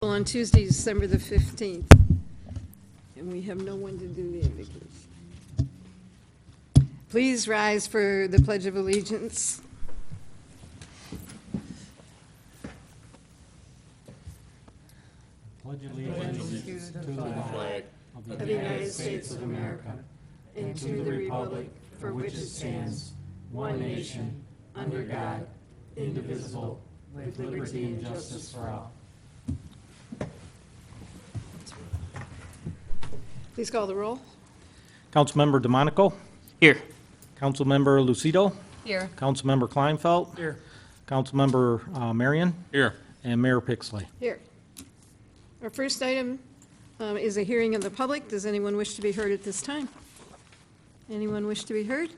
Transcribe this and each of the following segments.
On Tuesday, December the 15th. And we have no one to do the invocation. Please rise for the Pledge of Allegiance. Pledge allegiance to the flag Of the United States of America and to the republic for which it stands, one nation, under God, indivisible, with liberty and justice for all. Please call the roll. Councilmember DeMonico. Here. Councilmember Lucido. Here. Councilmember Kleinfeld. Here. Councilmember Marion. Here. And Mayor Pixley. Here. Our first item is a hearing of the public. Does anyone wish to be heard at this time? Anyone wish to be heard?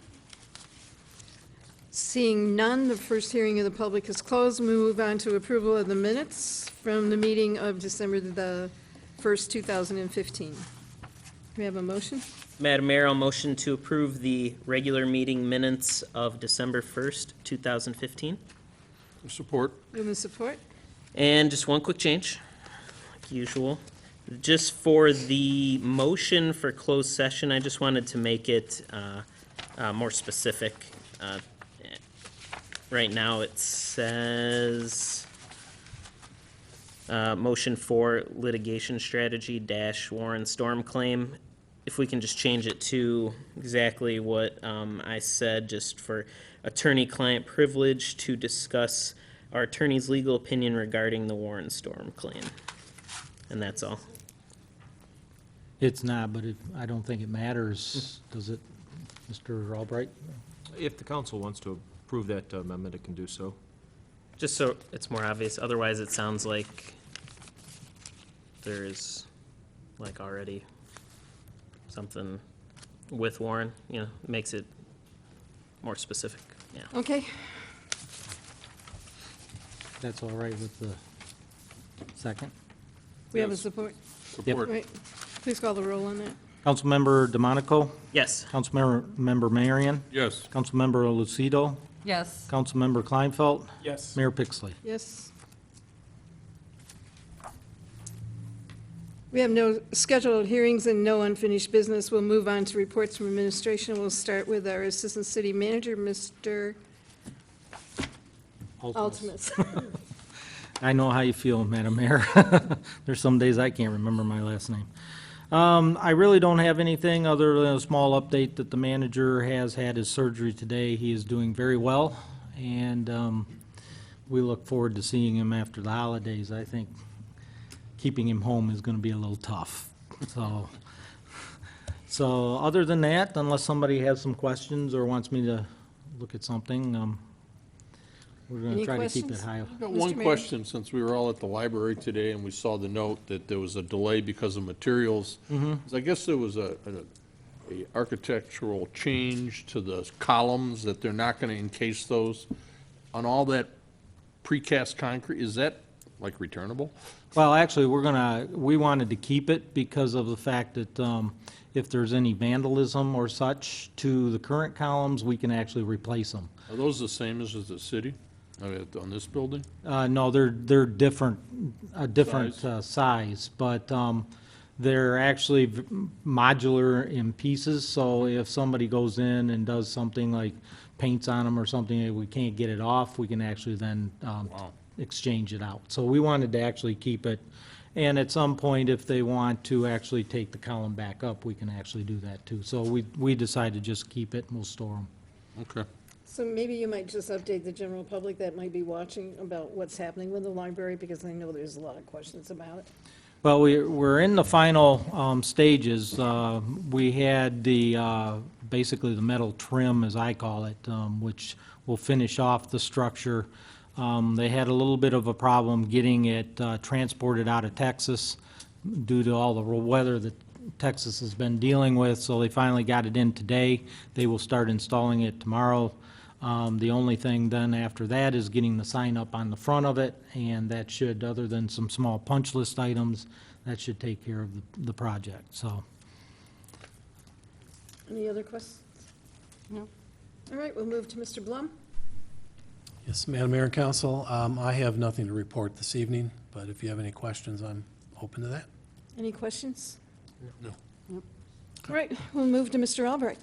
Seeing none, the first hearing of the public is closed. We move on to approval of the minutes from the meeting of December the 1st, 2015. We have a motion? Madam Mayor, I'll motion to approve the regular meeting minutes of December 1st, 2015. Support. Move and support. And just one quick change, like usual. Just for the motion for closed session, I just wanted to make it more specific. Right now, it says motion for litigation strategy dash Warren Storm claim. If we can just change it to exactly what I said, just for attorney-client privilege to discuss our attorney's legal opinion regarding the Warren Storm claim. And that's all. It's not, but I don't think it matters, does it, Mr. Albright? If the council wants to approve that amendment, it can do so. Just so it's more obvious, otherwise it sounds like there's like already something with Warren, makes it more specific, yeah. Okay. That's all right with the second? We have a support. Support. Right. Please call the roll on that. Councilmember DeMonico. Yes. Councilmember Marion. Yes. Councilmember Lucido. Yes. Councilmember Kleinfeld. Yes. Mayor Pixley. Yes. We have no scheduled hearings and no unfinished business. We'll move on to reports from administration. We'll start with our Assistant City Manager, Mr. Ultimus. I know how you feel, Madam Mayor. There's some days I can't remember my last name. I really don't have anything other than a small update that the manager has had his surgery today. He is doing very well, and we look forward to seeing him after the holidays. I think keeping him home is going to be a little tough. So other than that, unless somebody has some questions or wants me to look at something, we're going to Any try to keep it questions? high. I've got Mr. one Mayor? question, since we were all at the library today and we saw the note that there was a delay because of materials. I guess there was a architectural change to the columns, that they're not going to encase those on all that precast concrete. Is that like returnable? Well, actually, we wanted to keep it because of the fact that if there's any vandalism or such to the current columns, we can actually replace them. Are those the same as the city on this building? No, they're different, a different size, but they're actually modular in pieces, so if somebody goes in and does something like paints on them or something, and we can't get it off, we can actually then exchange it out. So we wanted to actually keep it, and at some point, if they want to actually take the column back up, we can actually do that too. So we decided to just keep it and we'll store them. Okay. So maybe you might just update the general public that might be watching about what's happening with the library, because I know there's a lot of questions about it. Well, we're in the final stages. We had basically the metal trim, as I call it, which will finish off the structure. They had a little bit of a problem getting it transported out of Texas due to all the weather that Texas has been dealing with, so they finally got it in today. They will start installing it tomorrow. The only thing then after that is getting the sign up on the front of it, and that should, other than some small punch list items, that should take care of the project, so. Any other questions? No. All right, we'll move to Mr. Blum. Yes, Madam Mayor and Council, I have nothing to report this evening, but if you have any questions, I'm open to that. Any questions? No. All right, we'll move to Mr. Albright.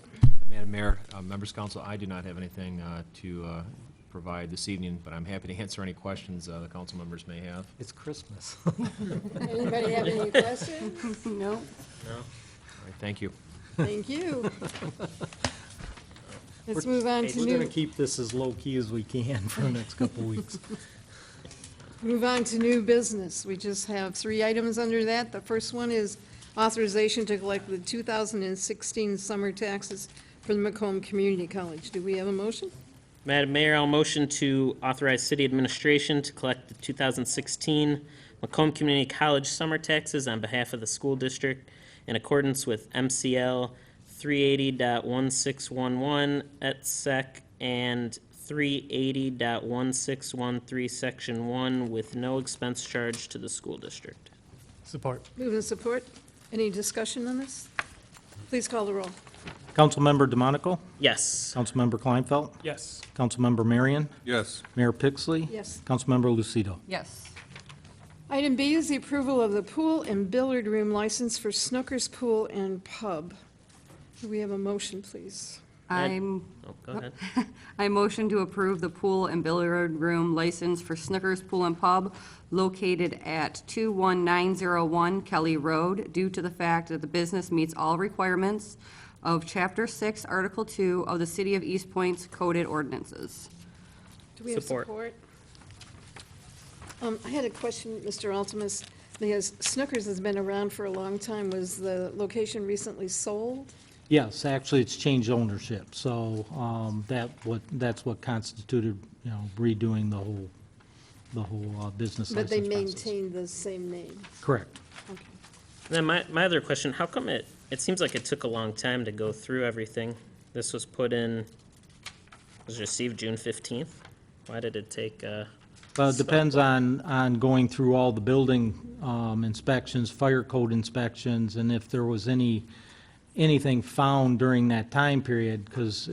Madam Mayor, members of council, I do not have anything to provide this evening, but I'm happy to answer any questions the council members may have. It's Christmas. Anybody have any questions? No. All right, thank you. Thank you. Let's move on to We're going to new, keep this as low-key as we can for the next couple of weeks. move on to new business. We just have 3 items under that. The first one is authorization to collect the 2016 summer taxes for the Macomb Community College. Do we have a motion? Madam Mayor, I'll motion to authorize city administration to collect the 2016 Macomb Community College summer taxes on behalf of the school district in accordance with MCL 380.1611 et sec and 380.1613 section 1 with no expense charged to the school district. Support. Move and support. Any discussion on this? Please call the roll. Councilmember DeMonico, Yes. Councilmember Kleinfeld, Yes. Councilmember Marion, Yes. Mayor Pixley. Yes. Councilmember Lucido. Yes. Item B is the approval of the pool and billiard room license for Snooker's Pool and Pub. Do we have a motion, please? I'm, Oh, go ahead. I motion to approve the pool and billiard room license for Snickers Pool and Pub located at 21901 Kelly Road due to the fact that the business meets all requirements of Chapter 6, Article 2 of the City of Eastpointe's coded ordinances. Do we have Support. support? I had a question, Mr. Altimus, because Snookers has been around for a long time. Was the location recently sold? Yes, actually, it's changed ownership, so that's what constituted, redoing the whole business But license they process. maintained the same name? Correct. Okay. Then my other question, how come it seems like it took a long time to go through everything? This was put in, was received June 15th? Why did it take, Well, it depends on going through all the building inspections, fire code inspections, and if there was anything found during that time period, because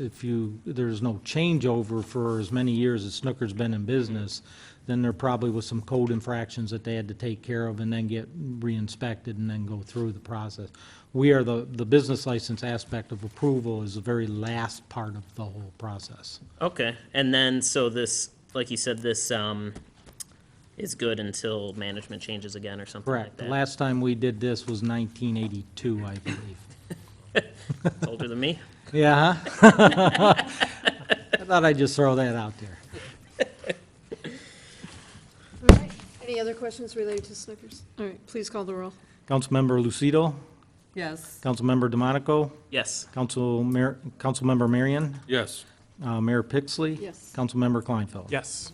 there's no changeover for as many years as Snooker's been in business, then there probably was some code infractions that they had to take care of and then get re-inspected and then go through the process. The business license aspect of approval is the very last part of the whole process. okay, and then, so this, like you said, this is good until management changes again or something like Correct. The that? last time we did this was 1982, I believe. It's older than me? Yeah, huh? I thought I'd just throw that out there. All right. Any other questions related to Snookers? All right, please call the roll. Councilmember Lucido, Yes. Councilmember DeMonico, Yes. Councilmember Marion, Yes. Mayor Pixley. Yes. Councilmember Kleinfeld. Yes.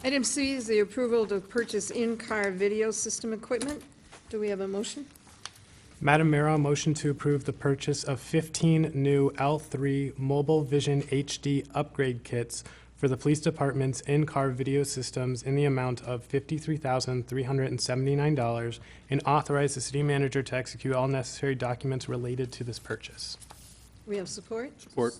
Item C is the approval to purchase in-car video system equipment. Do we have a motion? Madam Mayor, I'll motion to approve the purchase of 15 new L3 Mobile Vision HD upgrade kits for the police department's in-car video systems in the amount of $53,379 and authorize the city manager to execute all necessary documents related to this purchase. We have support? Support.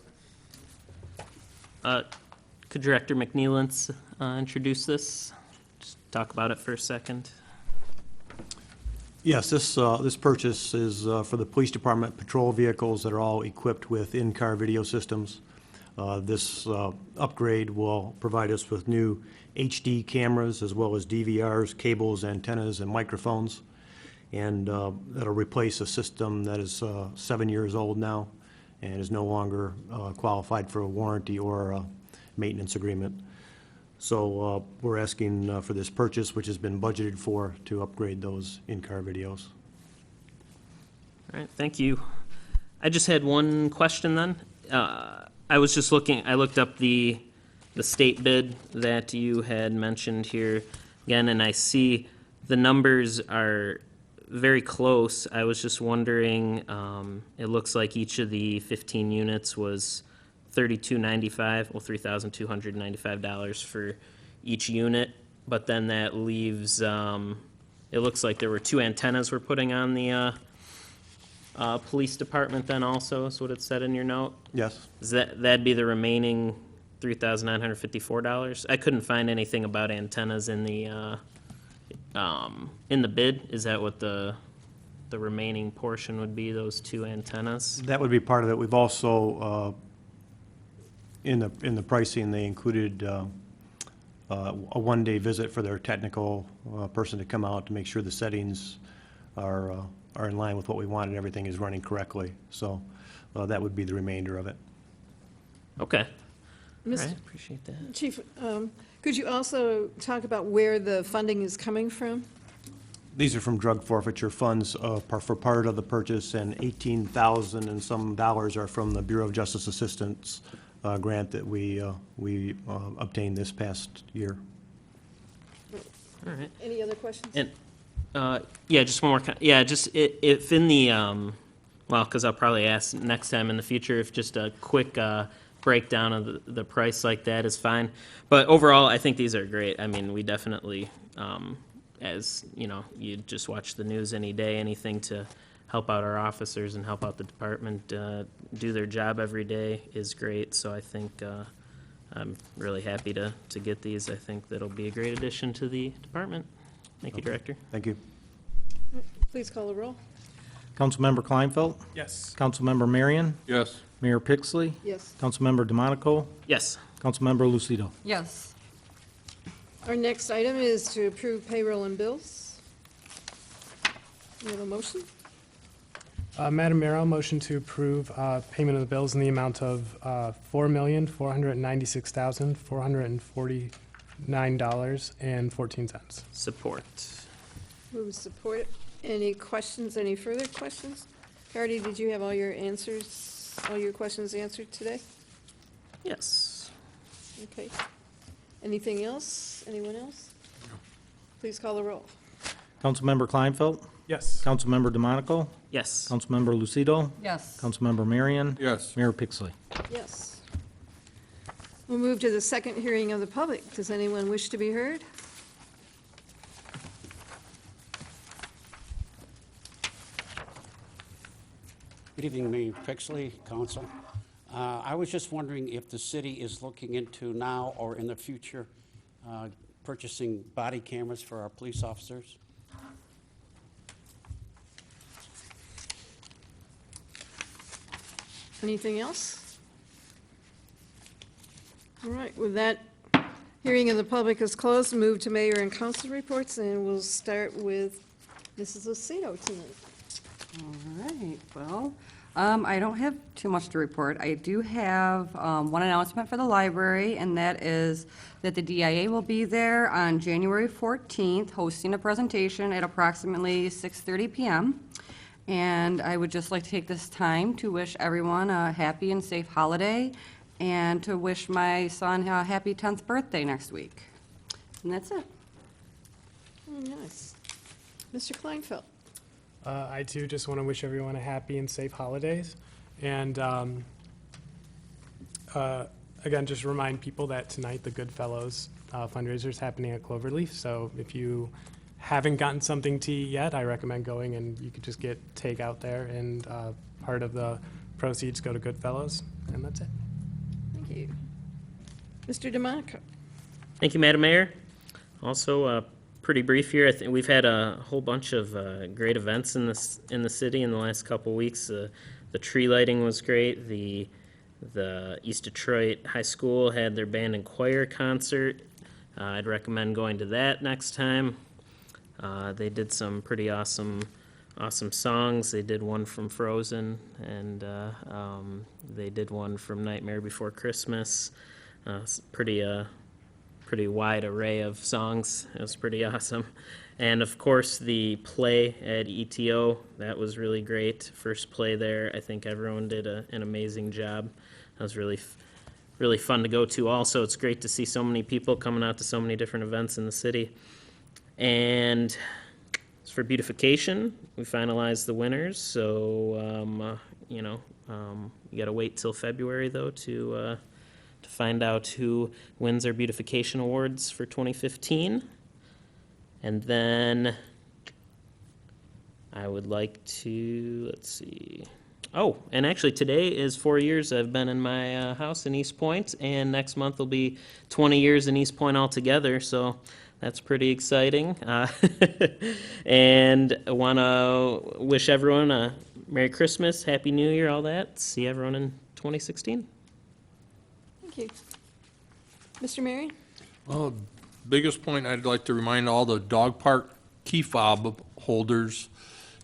Could Director McNeilance introduce this? Just talk about it for a second. Yes, this purchase is for the police department patrol vehicles that are all equipped with in-car video systems. This upgrade will provide us with new HD cameras as well as DVRs, cables, antennas, and microphones. And that'll replace a system that is 7 years old now and is no longer qualified for a warranty or a maintenance agreement. So we're asking for this purchase, which has been budgeted for, to upgrade those in-car videos. All right, thank you. I just had one question then. I was just looking, I looked up the state bid that you had mentioned here again, and I see the numbers are very close. I was just wondering, it looks like each of the 15 units was $3,295, well, $3,295 for each unit, but then that leaves, it looks like there were 2 antennas we're putting on the police department then also, is what it said in your note? Yes? Is that'd be the remaining $3,954. I couldn't find anything about antennas in the bid. Is that what the remaining portion would be, those 2 antennas? That would be part of it. We've also, in the pricing, they included a one-day visit for their technical person to come out to make sure the settings are in line with what we want and everything is running correctly. So that would be the remainder of it. Okay. All Mr. right, appreciate that. Chief, could you also talk about where the funding is coming from? These are from drug forfeiture funds for part of the purchase, and $18,000 and some dollars are from the Bureau of Justice Assistance grant that we obtained this past year. All right. Any other questions? And, yeah, just one more, if in the, well, because I'll probably ask next time in the future, if just a quick breakdown of the price like that is fine. But overall, I think these are great. I mean, we definitely, as, you know, you just watch the news any day, anything to help out our officers and help out the department do their job every day is great. So I think I'm really happy to get these. I think that'll be a great addition to the department. Thank you, Director. Thank you. Please call the roll. Councilmember Kleinfeld, Yes. Councilmember Marion, Yes. Mayor Pixley, Yes. Councilmember DeMonico, Yes. Councilmember Lucido. Yes. Our next item is to approve payroll and bills. We have a motion? Madam Mayor, I'll motion to approve payment of the bills in the amount of $4,496,449.14. Support. Move support. Any questions, any further questions? Cardy, did you have all your answers, all your questions answered today? Yes. Okay. Anything else? Anyone else? Please call the roll. Councilmember Kleinfeld, Yes. Councilmember DeMonico, Yes. Councilmember Lucido, Yes. Councilmember Marion, Yes. Mayor Pixley. Yes. We'll move to the second hearing of the public. Does anyone wish to be heard? Good evening, Mayor Pixley, Council. I was just wondering if the city is looking into now or in the future purchasing body cameras for our police officers? Anything else? All right, with that, hearing of the public is closed. Move to mayor and council reports, and we'll start with Mrs. Lucido tonight. All right, well, I don't have too much to report. I do have one announcement for the library, and that is that the DIA will be there on January 14th, hosting a presentation at approximately 6:30 p.m. And I would just like to take this time to wish everyone a happy and safe holiday, and to wish my son a happy 10th birthday next week. And that's it. Oh, nice. Mr. Kleinfeld. I too just want to wish everyone a happy and safe holidays. And again, just remind people that tonight the Goodfellows fundraiser is happening at Cloverleaf. So if you haven't gotten something to eat yet, I recommend going, and you could just get takeout there, and part of the proceeds go to Goodfellows, and that's it. Thank you. Mr. DeMonico. Thank you, Madam Mayor. Also, pretty brief here. I think we've had a whole bunch of great events in the city in the last couple weeks. The tree lighting was great. The East Detroit High School had their band and choir concert. I'd recommend going to that next time. They did some pretty awesome songs. They did one from Frozen, and they did one from Nightmare Before Christmas. Pretty wide array of songs. It was pretty awesome. And of course, the play at ETO, that was really great. First play there. I think everyone did an amazing job. That was really fun to go to. Also, it's great to see so many people coming out to so many different events in the city. And as for beautification, we finalized the winners. So, you got to wait till February, though, to find out who wins our beautification awards for 2015. And then I would like to, let's see, Oh, and actually, today is 4 years I've been in my house in Eastpointe, and next month will be 20 years in Eastpointe altogether, so that's pretty exciting. And I want to wish everyone a Merry Christmas, Happy New Year, all that. See everyone in 2016. Thank you. Mr. Marion? Well, biggest point, I'd like to remind all the dog park key fob holders,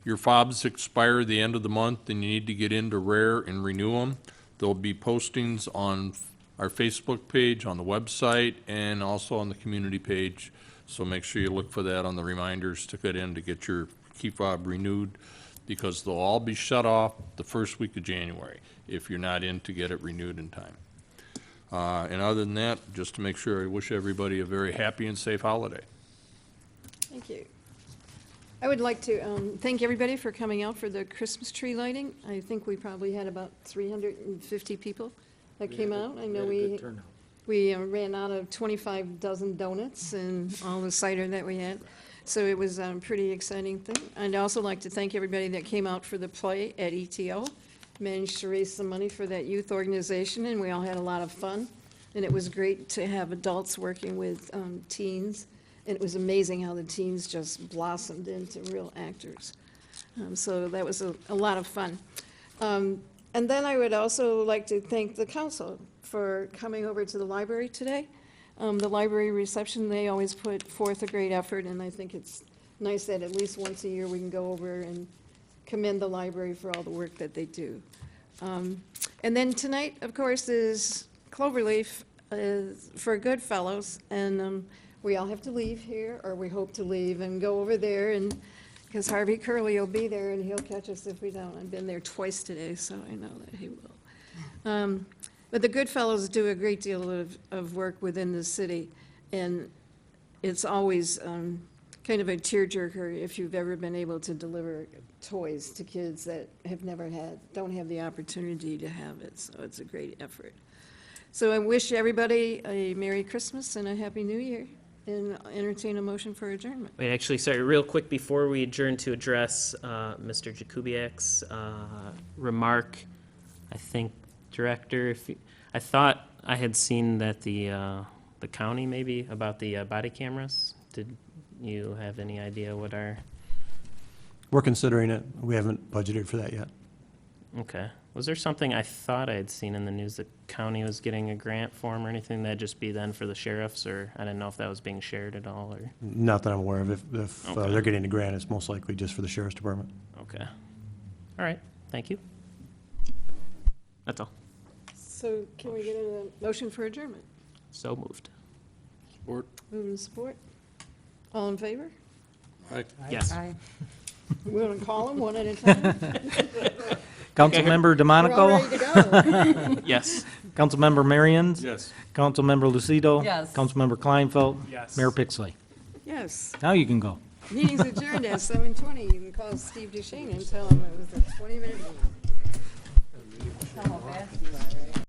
your fobs expire the end of the month, and you need to get into Rare and renew them. There'll be postings on our Facebook page, on the website, and also on the community page. So make sure you look for that on the reminders to get in to get your key fob renewed, because they'll all be shut off the first week of January if you're not in to get it renewed in time. And other than that, just to make sure, I wish everybody a very happy and safe holiday. Thank you. I would like to thank everybody for coming out for the Christmas tree lighting. I think we probably had about 350 people that came out. I know we ran out of 25 dozen donuts and all the cider that we had. So it was a pretty exciting thing. I'd also like to thank everybody that came out for the play at ETO. Managed to raise some money for that youth organization, and we all had a lot of fun. And it was great to have adults working with teens. And it was amazing how the teens just blossomed into real actors. So that was a lot of fun. And then I would also like to thank the council for coming over to the library today. The library reception, they always put forth a great effort, and I think it's nice that at least once a year we can go over and commend the library for all the work that they do. And then tonight, of course, is Cloverleaf for Goodfellows, and we all have to leave here, or we hope to leave and go over there, and because Harvey Curley will be there and he'll catch us if we don't. I've been there twice today, so I know that he will. But the Goodfellows do a great deal of work within the city, and it's always kind of a tearjerker if you've ever been able to deliver toys to kids that don't have the opportunity to have it, so it's a great effort. So I wish everybody a Merry Christmas and a Happy New Year, and entertain a motion for adjournment. Wait, actually, sorry, real quick before we adjourn to address Mr. Jakubiak's remark, I think, Director, I thought I had seen that the county maybe about the body cameras. Did you have any idea what our? We're considering it. We haven't budgeted for that yet. Okay. Was there something I thought I had seen in the news the county was getting a grant for 'em or anything? That'd just be then for the sheriffs, or I didn't know if that was being shared at all, or? Not that I'm aware of. If Okay. they're getting a grant, it's most likely just for the sheriff's department. Okay. All right. Thank you. That's all. So can we get a motion for adjournment? So moved. Support? Move and support. All in favor? Aye. Yes. We want to call them one at a time? Councilmember We're all DeMonico, ready to go. Yes. Councilmember Marians, Yes. Councilmember Lucido. Yes. Councilmember Kleinfeld. Yes. Mayor Pixley. Yes. Now you can go. Meeting's adjourned at 7:20. You can call Steve Duchesne and tell him it was a 20-minute meeting. How fast you are, right?